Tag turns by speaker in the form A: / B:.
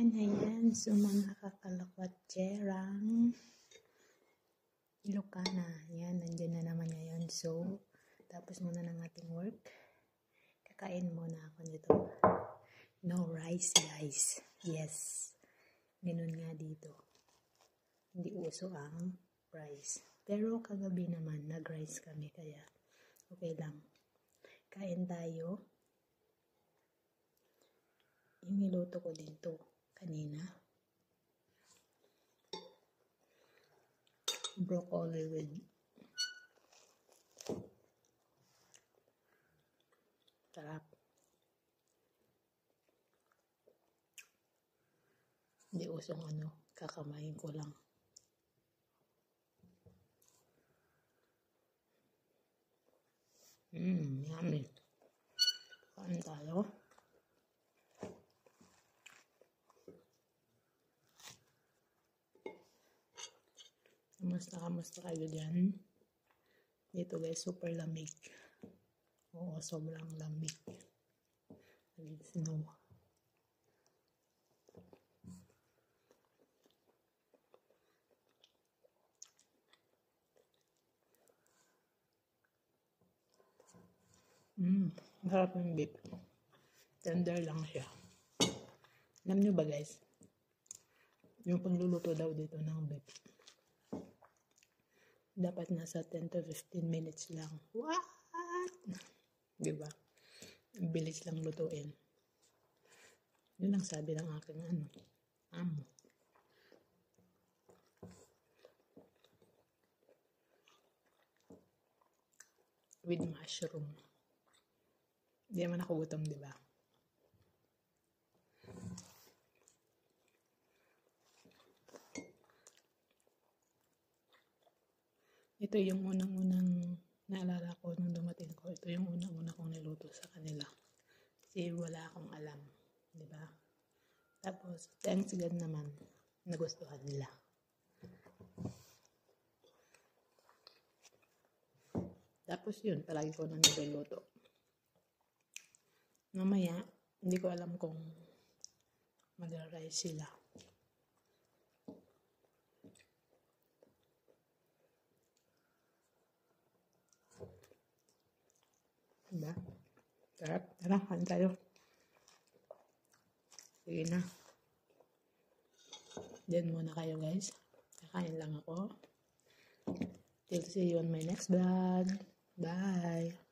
A: Ayan, so mga kakalakwat Jerang Ilocana. Ayan, nandiyan na naman ngayon. So, tapos muna ng ating work. Kakain muna ako nito. No rice, guys. Yes. Ganun nga dito. Hindi uso ang rice. Pero kagabi naman, nag-rice kami. Kaya, okay lang. Kain tayo. Yung niluto ko din to kanina. Broccoli with sarap. Hindi usong kakamain ko lang. Yummy. Kain tayo. Kamusta kayo dyan? Dito guys, super lamig. Oo, sobrang lamig. Snow. Harap ng beef. Tender lang siya. Alam nyo ba guys? Yung pagluluto daw dito ng beef, dapat nasa 10 to 15 minutes lang. What? Diba? Bilis lang lutuin. Yun ang sabi ng aking amo. With mushroom. Hindi naman ako gutom, diba? Ito yung unang-unang naalala ko nung dumating ko. Ito yung unang-unang kong niluto sa kanila. Kasi wala akong alam. Diba? Tapos, thanks God naman, nagustuhan nila. Tapos yun, palagi ko na niluluto. Mamaya, hindi ko alam kung mag-rice sila. Diba? Sarap. Tara, kain tayo. Sige na. Diyan muna kayo guys. Kakain lang ako. Till see you on my next vlog. Bye!